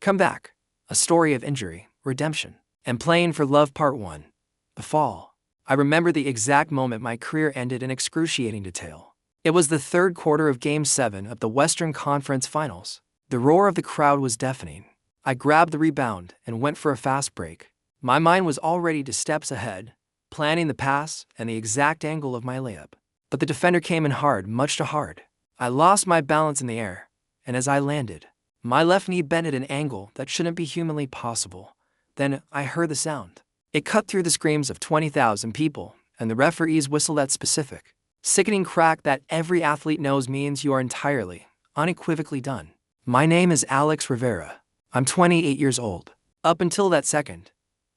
Comeback, a story of injury, redemption, and playing for love. Part 1. The fall. I remember the exact moment my career ended in excruciating detail. It was the third quarter of Game 7 of the Western Conference Finals. The roar of the crowd was deafening. I grabbed the rebound and went for a fast break. My mind was already 2 steps ahead, planning the pass and the exact angle of my layup. But the defender came in hard, much too hard. I lost my balance in the air, and as I landed, my left knee bent at an angle that shouldn't be humanly possible. Then I heard the sound. It cut through the screams of 20,000 people, and the referee's whistle, that specific, sickening crack that every athlete knows means you are entirely, unequivocally done. My name is Alex Rivera. I'm 28 years old. Up until that second,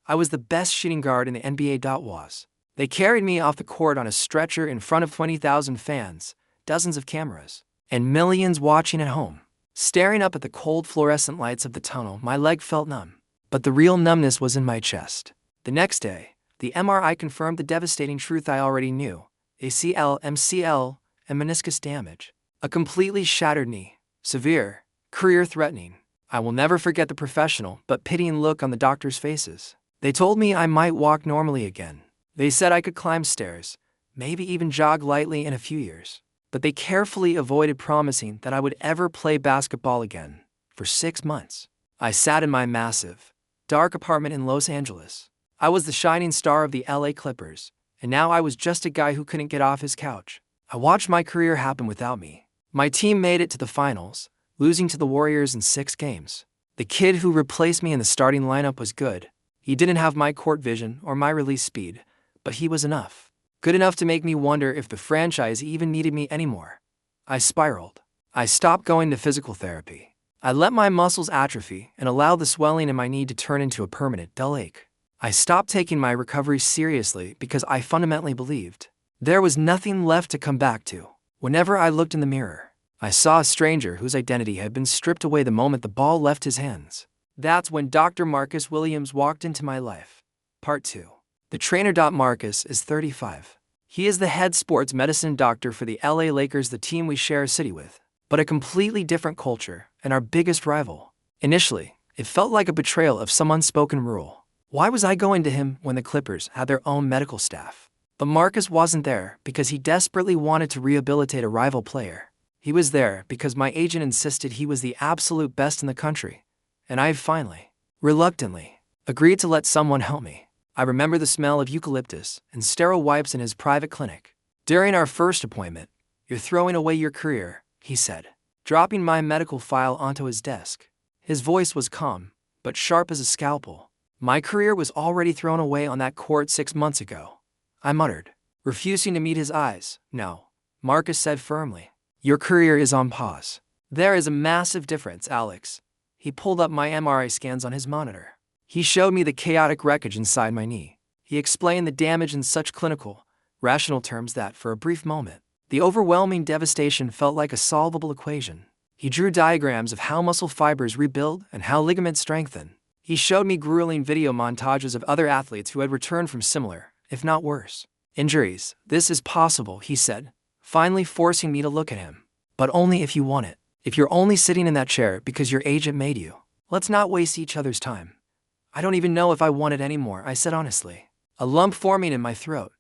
I was the best shooting guard in the NBA. They carried me off the court on a stretcher in front of 20,000 fans, dozens of cameras, and millions watching at home. Staring up at the cold fluorescent lights of the tunnel, my leg felt numb. But the real numbness was in my chest. The next day, the MRI confirmed the devastating truth I already knew: ACL, MCL, and meniscus damage. A completely shattered knee. Severe, career-threatening. I will never forget the professional but pitying look on the doctors' faces. They told me I might walk normally again. They said I could climb stairs, maybe even jog lightly in a few years. But they carefully avoided promising that I would ever play basketball again. For 6 months, I sat in my massive, dark apartment in Los Angeles. I was the shining star of the LA Clippers, and now I was just a guy who couldn't get off his couch. I watched my career happen without me. My team made it to the finals, losing to the Warriors in 6 games. The kid who replaced me in the starting lineup was good. He didn't have my court vision or my release speed, but he was enough. Good enough to make me wonder if the franchise even needed me anymore. I spiraled. I stopped going to physical therapy. I let my muscles atrophy and allowed the swelling in my knee to turn into a permanent, dull ache. I stopped taking my recovery seriously because I fundamentally believed there was nothing left to come back to. Whenever I looked in the mirror, I saw a stranger whose identity had been stripped away the moment the ball left his hands. That's when Dr. Marcus Williams walked into my life. Part 2. The trainer. Marcus is 35. He is the head sports medicine doctor for the LA Lakers, the team we share a city with, but a completely different culture and our biggest rival. Initially, it felt like a betrayal of some unspoken rule. Why was I going to him when the Clippers had their own medical staff? But Marcus wasn't there because he desperately wanted to rehabilitate a rival player. He was there because my agent insisted he was the absolute best in the country. And I finally, reluctantly, agreed to let someone help me. I remember the smell of eucalyptus and sterile wipes in his private clinic. During our first appointment, "You're throwing away your career," he said, dropping my medical file onto his desk. His voice was calm, but sharp as a scalpel. My career was already thrown away on that court 6 months ago, I muttered, refusing to meet his eyes. "No," Marcus said firmly. "Your career is on pause." "There is a massive difference, Alex." He pulled up my MRI scans on his monitor. He showed me the chaotic wreckage inside my knee. He explained the damage in such clinical, rational terms that, for a brief moment, the overwhelming devastation felt like a solvable equation. He drew diagrams of how muscle fibers rebuild and how ligaments strengthen. He showed me grueling video montages of other athletes who had returned from similar, if not worse, injuries. "This is possible," he said, finally forcing me to look at him. "But only if you want it. If you're only sitting in that chair because your agent made you. Let's not waste each other's time." "I don't even know if I want it anymore," I said honestly, a lump forming in my throat.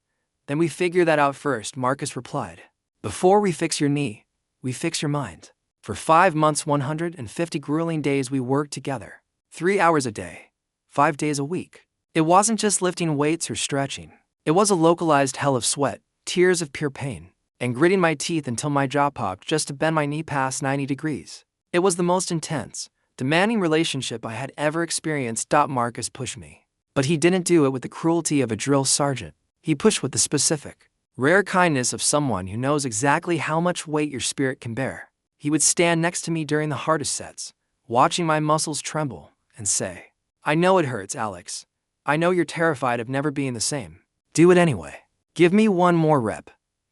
"Then we figure that out first," Marcus replied. "Before we fix your knee, we fix your mind." For 5 months, 150 grueling days, we worked together. 3 hours a day, 5 days a week. It wasn't just lifting weights or stretching. It was a localized hell of sweat, tears of pure pain, and gritting my teeth until my jaw popped just to bend my knee past 90 degrees. It was the most intense, demanding relationship I had ever experienced. Marcus pushed me. But he didn't do it with the cruelty of a drill sergeant. He pushed with the specific, rare kindness of someone who knows exactly how much weight your spirit can bear. He would stand next to me during the hardest sets, watching my muscles tremble, and say, "I know it hurts, Alex. I know you're terrified of never being the same. Do it anyway. Give me one more rep."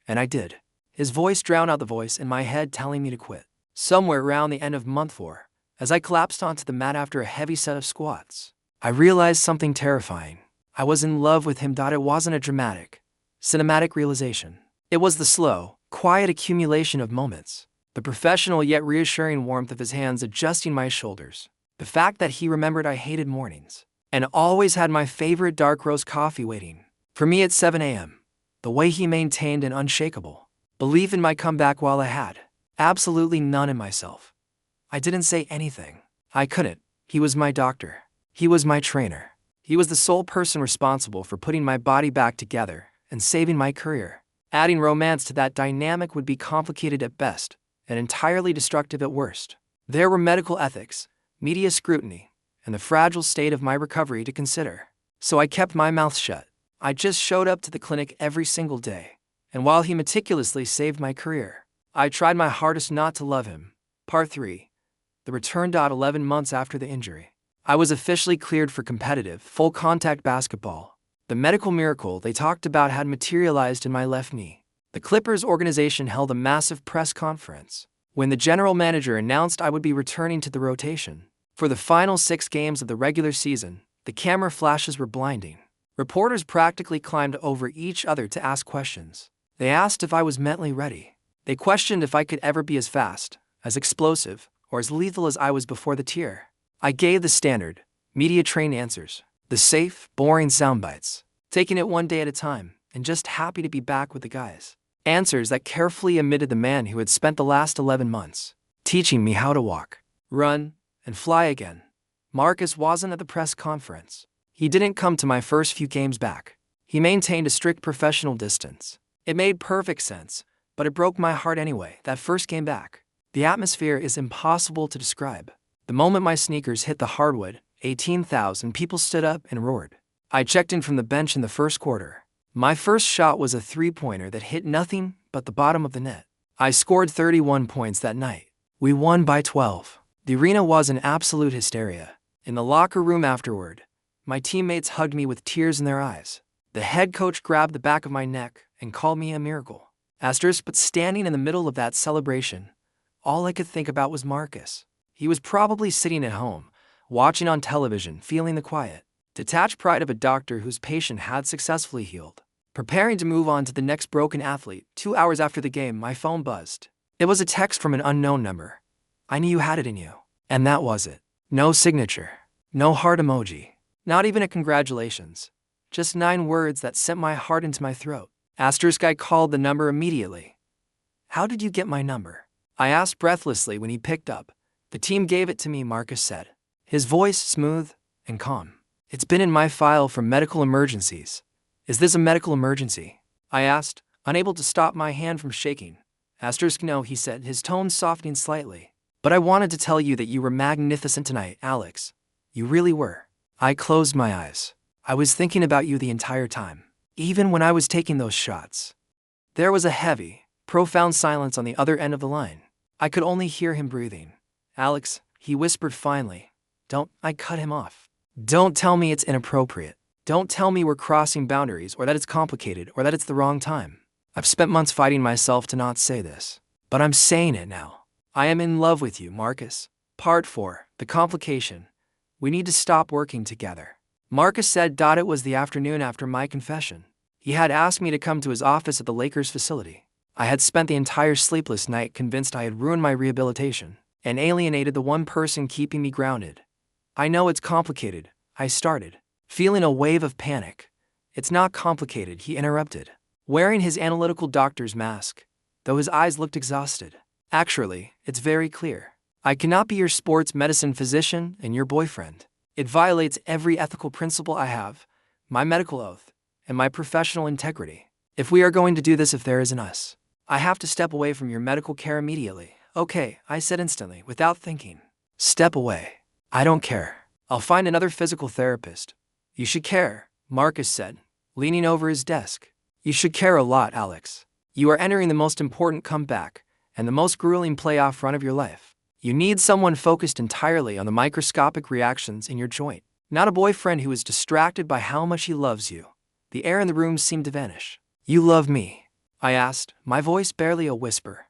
And I did. His voice drowned out the voice in my head telling me to quit. Somewhere around the end of month 4, as I collapsed onto the mat after a heavy set of squats, I realized something terrifying. I was in love with him. It wasn't a dramatic, cinematic realization. It was the slow, quiet accumulation of moments. The professional yet reassuring warmth of his hands adjusting my shoulders. The fact that he remembered I hated mornings and always had my favorite dark roast coffee waiting for me at 7 a.m. The way he maintained an unshakable belief in my comeback while I had absolutely none in myself. I didn't say anything. I couldn't. He was my doctor. He was my trainer. He was the sole person responsible for putting my body back together and saving my career. Adding romance to that dynamic would be complicated at best and entirely destructive at worst. There were medical ethics, media scrutiny, and the fragile state of my recovery to consider. So I kept my mouth shut. I just showed up to the clinic every single day, and while he meticulously saved my career, I tried my hardest not to love him. Part 3. The return. 11 months after the injury, I was officially cleared for competitive, full-contact basketball. The medical miracle they talked about had materialized in my left knee. The Clippers organization held a massive press conference when the general manager announced I would be returning to the rotation. For the final 6 games of the regular season, the camera flashes were blinding. Reporters practically climbed over each other to ask questions. They asked if I was mentally ready. They questioned if I could ever be as fast, as explosive, or as lethal as I was before the tear. I gave the standard, media-trained answers, the safe, boring sound bites, taking it one day at a time, and just happy to be back with the guys. Answers that carefully omitted the man who had spent the last 11 months teaching me how to walk, run, and fly again. Marcus wasn't at the press conference. He didn't come to my first few games back. He maintained a strict professional distance. It made perfect sense, but it broke my heart anyway. That first game back, the atmosphere is impossible to describe. The moment my sneakers hit the hardwood, 18,000 people stood up and roared. I checked in from the bench in the first quarter. My first shot was a three-pointer that hit nothing but the bottom of the net. I scored 31 points that night. We won by 12. The arena was in absolute hysteria. In the locker room afterward, my teammates hugged me with tears in their eyes. The head coach grabbed the back of my neck and called me a miracle. But standing in the middle of that celebration, all I could think about was Marcus. He was probably sitting at home, watching on television, feeling the quiet, detached pride of a doctor whose patient had successfully healed. Preparing to move on to the next broken athlete, 2 hours after the game, my phone buzzed. It was a text from an unknown number. I knew you had it in you. And that was it. No signature. No heart emoji. Not even a congratulations. Just 9 words that sent my heart into my throat. I called the number immediately. How did you get my number? I asked breathlessly when he picked up. The team gave it to me, Marcus said. His voice smooth and calm. It's been in my file for medical emergencies. Is this a medical emergency? I asked, unable to stop my hand from shaking. No, he said, his tone softening slightly. But I wanted to tell you that you were magnificent tonight, Alex. You really were. I closed my eyes. I was thinking about you the entire time, even when I was taking those shots. There was a heavy, profound silence on the other end of the line. I could only hear him breathing. Alex, he whispered finally. I cut him off. Don't tell me it's inappropriate. Don't tell me we're crossing boundaries or that it's complicated or that it's the wrong time. I've spent months fighting myself to not say this, but I'm saying it now. I am in love with you, Marcus. Part 4. The complication. We need to stop working together. Marcus said. It was the afternoon after my confession. He had asked me to come to his office at the Lakers facility. I had spent the entire sleepless night convinced I had ruined my rehabilitation and alienated the one person keeping me grounded. I know it's complicated, I started, feeling a wave of panic. It's not complicated, he interrupted, wearing his analytical doctor's mask, though his eyes looked exhausted. Actually, it's very clear. I cannot be your sports medicine physician and your boyfriend. It violates every ethical principle I have, my medical oath, and my professional integrity. If we are going to do this, if there is an us, I have to step away from your medical care immediately. Okay, I said instantly, without thinking. Step away. I don't care. I'll find another physical therapist. You should care, Marcus said, leaning over his desk. You should care a lot, Alex. You are entering the most important comeback and the most grueling playoff run of your life. You need someone focused entirely on the microscopic reactions in your joint, not a boyfriend who is distracted by how much he loves you. The air in the room seemed to vanish. You love me? I asked, my voice barely a whisper.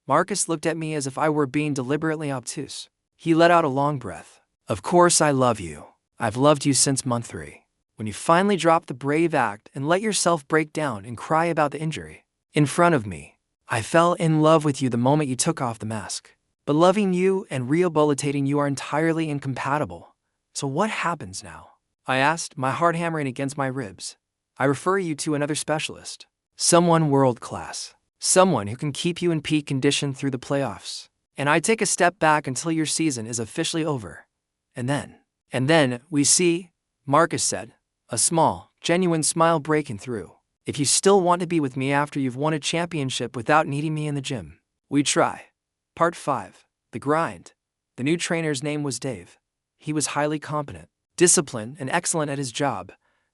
Marcus looked at me as if I were being deliberately obtuse. He let out a long breath. Of course I love you. I've loved you since month 3. When you finally dropped the brave act and let yourself break down and cry about the injury in front of me, I fell in love with you the moment you took off the mask. But loving you and rehabilitating you are entirely incompatible. So what happens now? I asked, my heart hammering against my ribs. I refer you to another specialist. Someone world-class. Someone who can keep you in peak condition through the playoffs. And I take a step back until your season is officially over. And then, we see, Marcus said, a small, genuine smile breaking through. If you still want to be with me after you've won a championship without needing me in the gym, we try. Part 5. The grind. The new trainer's name was Dave. He was highly competent, disciplined, and excellent at his job.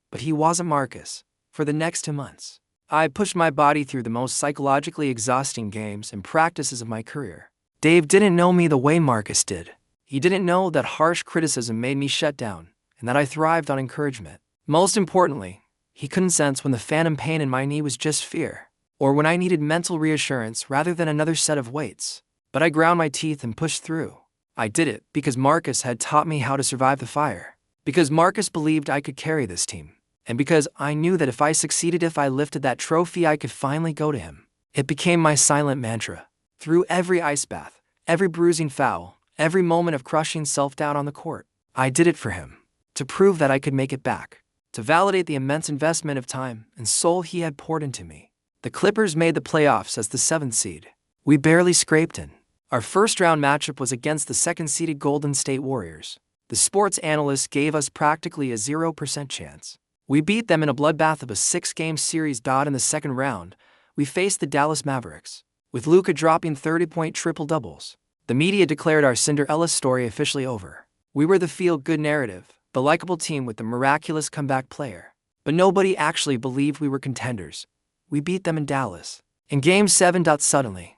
But he wasn't Marcus. For the next 2 months, I pushed my body through the most psychologically exhausting games and practices of my career. Dave didn't know me the way Marcus did. He didn't know that harsh criticism made me shut down, and that I thrived on encouragement. Most importantly, he couldn't sense when the phantom pain in my knee was just fear, or when I needed mental reassurance rather than another set of weights. But I ground my teeth and pushed through. I did it because Marcus had taught me how to survive the fire. Because Marcus believed I could carry this team. And because I knew that if I succeeded, if I lifted that trophy, I could finally go to him. It became my silent mantra. Through every ice bath, every bruising foul, every moment of crushing self-doubt on the court, I did it for him. To prove that I could make it back. To validate the immense investment of time and soul he had poured into me. The Clippers made the playoffs as the 7th seed. We barely scraped in. Our first-round matchup was against the 2nd-seeded Golden State Warriors. The sports analysts gave us practically a 0% chance. We beat them in a bloodbath of a 6-game series. In the second round, we faced the Dallas Mavericks, with Luka dropping 30-point triple-doubles. The media declared our Cinderella story officially over. We were the feel-good narrative, the likable team with the miraculous comeback player. But nobody actually believed we were contenders. We beat them in Dallas. In Game 7. Suddenly,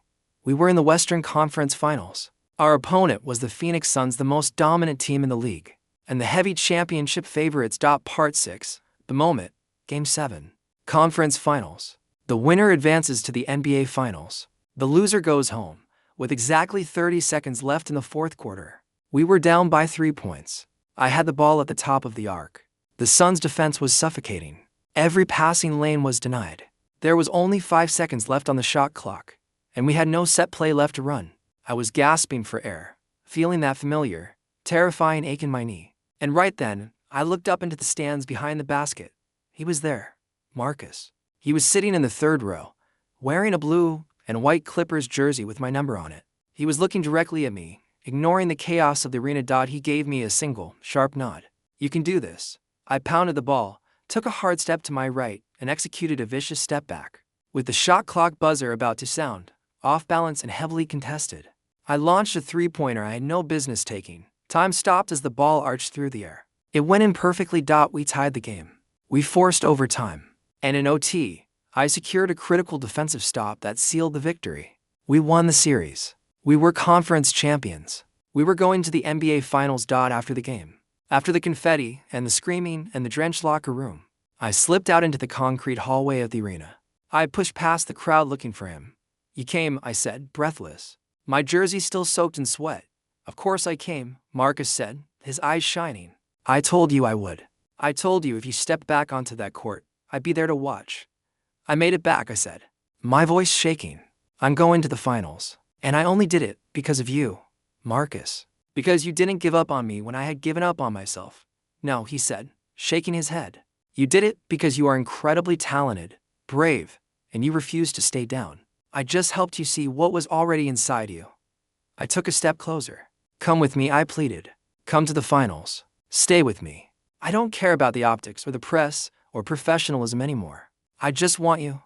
we were in the Western Conference Finals. Our opponent was the Phoenix Suns, the most dominant team in the league, and the heavy championship favorites. Part 6. The moment. Game 7. Conference Finals. The winner advances to the NBA Finals. The loser goes home. With exactly 30 seconds left in the fourth quarter, we were down by 3 points. I had the ball at the top of the arc. The Suns' defense was suffocating. Every passing lane was denied. There was only 5 seconds left on the shot clock, and we had no set play left to run. I was gasping for air, feeling that familiar, terrifying ache in my knee. And right then, I looked up into the stands behind the basket. He was there, Marcus. He was sitting in the 3rd row, wearing a blue and white Clippers jersey with my number on it. He was looking directly at me, ignoring the chaos of the arena. He gave me a single, sharp nod. You can do this. I pounded the ball, took a hard step to my right, and executed a vicious step back. With the shot clock buzzer about to sound, off balance and heavily contested, I launched a 3-pointer I had no business taking. Time stopped as the ball arched through the air. It went in perfectly. We tied the game. We forced overtime. And in OT, I secured a critical defensive stop that sealed the victory. We won the series. We were conference champions. We were going to the NBA Finals. After the game, after the confetti and the screaming and the drenched locker room, I slipped out into the concrete hallway of the arena. I pushed past the crowd looking for him. You came, I said, breathless. My jersey still soaked in sweat. Of course I came, Marcus said, his eyes shining. I told you I would. I told you if you stepped back onto that court, I'd be there to watch. I made it back, I said, my voice shaking. I'm going to the finals. And I only did it because of you, Marcus. Because you didn't give up on me when I had given up on myself. No, he said, shaking his head. You did it because you are incredibly talented, brave, and you refused to stay down. I just helped you see what was already inside you. I took a step closer. Come with me, I pleaded. Come to the finals. Stay with me. I don't care about the optics or the press or professionalism anymore. I just want you.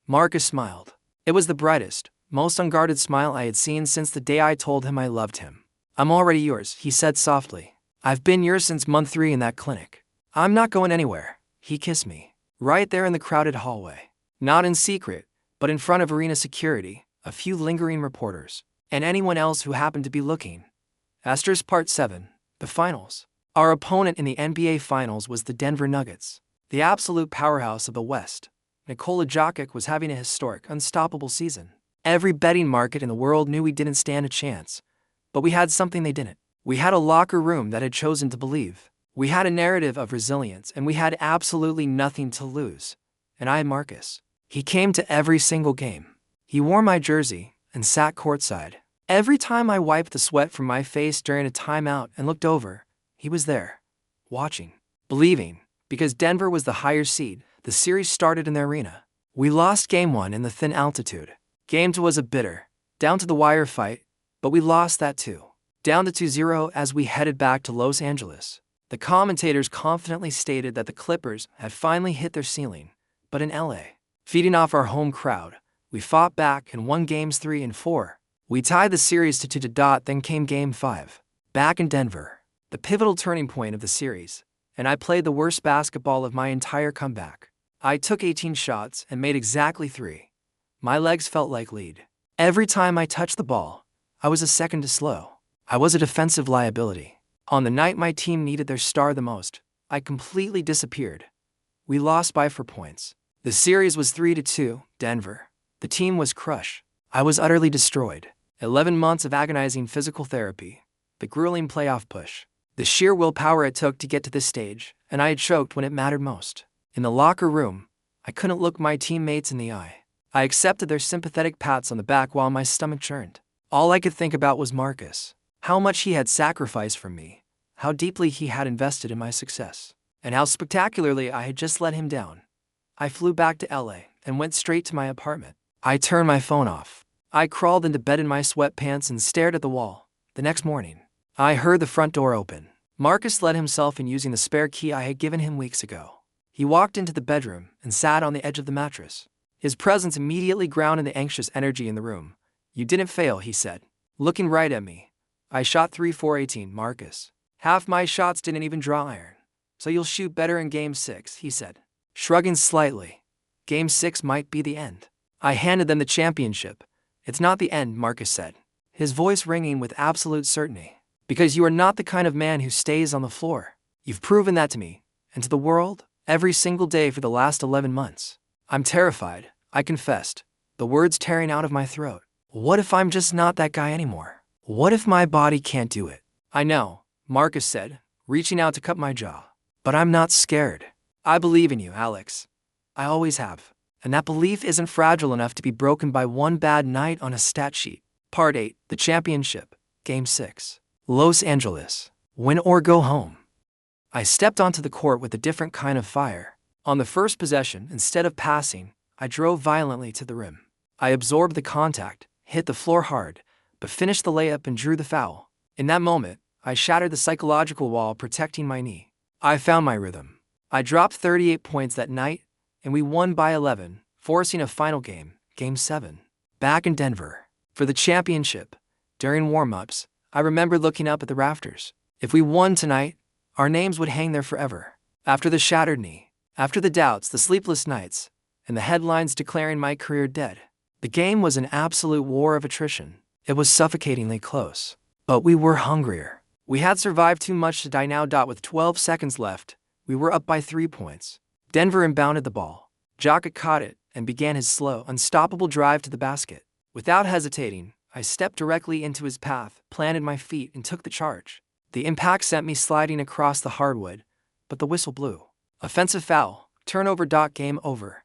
Marcus smiled. It was the brightest, most unguarded smile I had seen since the day I told him I loved him. I'm already yours, he said softly. I've been yours since month 3 in that clinic. I'm not going anywhere. He kissed me. Right there in the crowded hallway. Not in secret, but in front of arena security, a few lingering reporters, and anyone else who happened to be looking. Part 7. The Finals. Our opponent in the NBA Finals was the Denver Nuggets, the absolute powerhouse of the West. Nikola Jokic was having a historic, unstoppable season. Every betting market in the world knew we didn't stand a chance. But we had something they didn't. We had a locker room that had chosen to believe. We had a narrative of resilience, and we had absolutely nothing to lose. And I had Marcus. He came to every single game. He wore my jersey and sat courtside. Every time I wiped the sweat from my face during a timeout and looked over, he was there, watching, believing, because Denver was the higher seed. The series started in the arena. We lost Game 1 in the thin altitude. Game 2 was a bitter, down-to-the-wire fight, but we lost that too. Down to 2-0 as we headed back to Los Angeles. The commentators confidently stated that the Clippers had finally hit their ceiling, but in LA, feeding off our home crowd, we fought back and won Games 3 and 4. We tied the series to 2-2, then came Game 5. Back in Denver, the pivotal turning point of the series, and I played the worst basketball of my entire comeback. I took 18 shots and made exactly 3. My legs felt like lead. Every time I touched the ball, I was a second too slow. I was a defensive liability. On the night my team needed their star the most, I completely disappeared. We lost by 4 points. The series was 3-2, Denver. The team was crushed. I was utterly destroyed. 11 months of agonizing physical therapy, the grueling playoff push, the sheer willpower it took to get to this stage, and I had choked when it mattered most. In the locker room, I couldn't look my teammates in the eye. I accepted their sympathetic pats on the back while my stomach churned. All I could think about was Marcus. How much he had sacrificed for me, how deeply he had invested in my success, and how spectacularly I had just let him down. I flew back to LA and went straight to my apartment. I turned my phone off. I crawled into bed in my sweatpants and stared at the wall. The next morning, I heard the front door open. Marcus let himself in using the spare key I had given him weeks ago. He walked into the bedroom and sat on the edge of the mattress. His presence immediately grounded the anxious energy in the room. "You didn't fail," he said, looking right at me. "I shot 3-4-18, Marcus. Half my shots didn't even draw iron. So you'll shoot better in Game 6, he said, shrugging slightly. Game 6 might be the end. I handed them the championship. "It's not the end," Marcus said, his voice ringing with absolute certainty. "Because you are not the kind of man who stays on the floor. You've proven that to me, and to the world, every single day for the last 11 months. I'm terrified," I confessed, the words tearing out of my throat. What if I'm just not that guy anymore? What if my body can't do it? "I know," Marcus said, reaching out to cut my jaw. "But I'm not scared. I believe in you, Alex. I always have. And that belief isn't fragile enough to be broken by one bad night on a stat sheet." Part 8, the championship, Game 6. Los Angeles. Win or go home. I stepped onto the court with a different kind of fire. On the first possession, instead of passing, I drove violently to the rim. I absorbed the contact, hit the floor hard, but finished the layup and drew the foul. In that moment, I shattered the psychological wall protecting my knee. I found my rhythm. I dropped 38 points that night, and we won by 11, forcing a final game, Game 7. Back in Denver. For the championship, during warm-ups, I remember looking up at the rafters. If we won tonight, our names would hang there forever. After the shattered knee, after the doubts, the sleepless nights, and the headlines declaring my career dead. The game was an absolute war of attrition. It was suffocatingly close. But we were hungrier. We had survived too much to die now. With 12 seconds left, we were up by 3 points. Denver inbounded the ball. Jaka caught it and began his slow, unstoppable drive to the basket. Without hesitating, I stepped directly into his path, planted my feet, and took the charge. The impact sent me sliding across the hardwood, but the whistle blew. Offensive foul, turnover. Game over.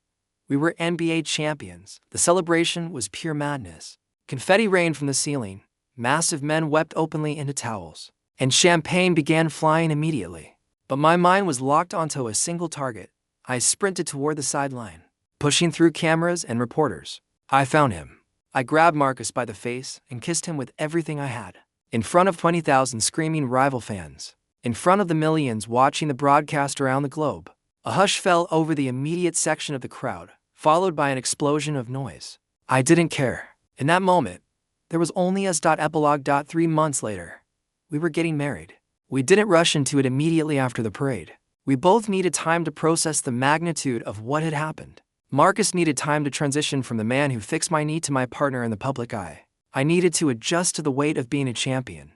We were NBA champions. The celebration was pure madness. Confetti rained from the ceiling, massive men wept openly into towels, and champagne began flying immediately. But my mind was locked onto a single target. I sprinted toward the sideline, pushing through cameras and reporters. I found him. I grabbed Marcus by the face and kissed him with everything I had. In front of 20,000 screaming rival fans. In front of the millions watching the broadcast around the globe. A hush fell over the immediate section of the crowd, followed by an explosion of noise. I didn't care. In that moment, there was only us. Epilogue. 3 months later, we were getting married. We didn't rush into it immediately after the parade. We both needed time to process the magnitude of what had happened. Marcus needed time to transition from the man who fixed my knee to my partner in the public eye. I needed to adjust to the weight of being a champion.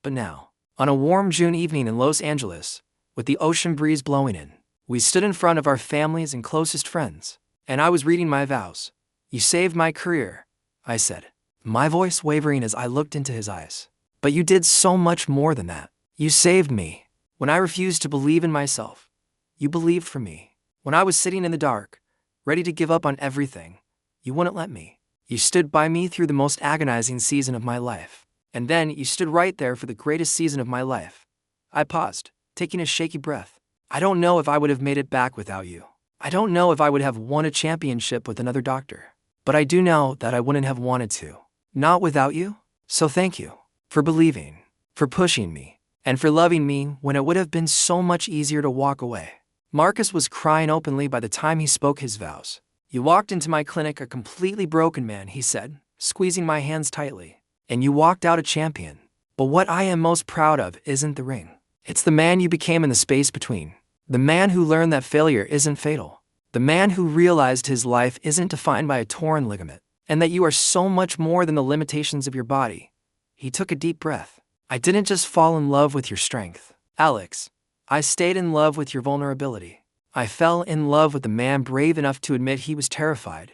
But now, on a warm June evening in Los Angeles, with the ocean breeze blowing in, we stood in front of our families and closest friends, and I was reading my vows. "You saved my career," I said, my voice wavering as I looked into his eyes. "But you did so much more than that. You saved me. When I refused to believe in myself, you believed for me. When I was sitting in the dark, ready to give up on everything, you wouldn't let me. You stood by me through the most agonizing season of my life. And then you stood right there for the greatest season of my life. I paused, taking a shaky breath. I don't know if I would have made it back without you. I don't know if I would have won a championship with another doctor. But I do know that I wouldn't have wanted to. Not without you. So thank you. For believing. For pushing me. And for loving me when it would have been so much easier to walk away. Marcus was crying openly by the time he spoke his vows. You walked into my clinic a completely broken man, he said, squeezing my hands tightly. And you walked out a champion. But what I am most proud of isn't the ring. It's the man you became in the space between. The man who learned that failure isn't fatal. The man who realized his life isn't defined by a torn ligament. And that you are so much more than the limitations of your body. He took a deep breath. I didn't just fall in love with your strength, Alex. I stayed in love with your vulnerability. I fell in love with the man brave enough to admit he was terrified,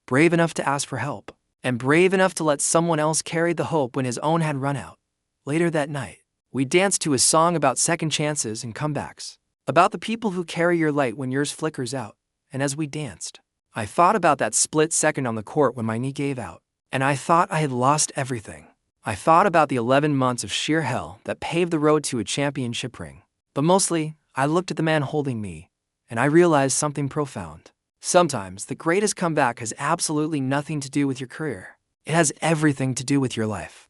brave enough to ask for help, and brave enough to let someone else carry the hope when his own had run out. Later that night, we danced to a song about second chances and comebacks, about the people who carry your light when yours flickers out. And as we danced, I thought about that split second on the court when my knee gave out, and I thought I had lost everything. I thought about the 11 months of sheer hell that paved the road to a championship ring. But mostly, I looked at the man holding me, and I realized something profound. Sometimes, the greatest comeback has absolutely nothing to do with your career. It has everything to do with your life.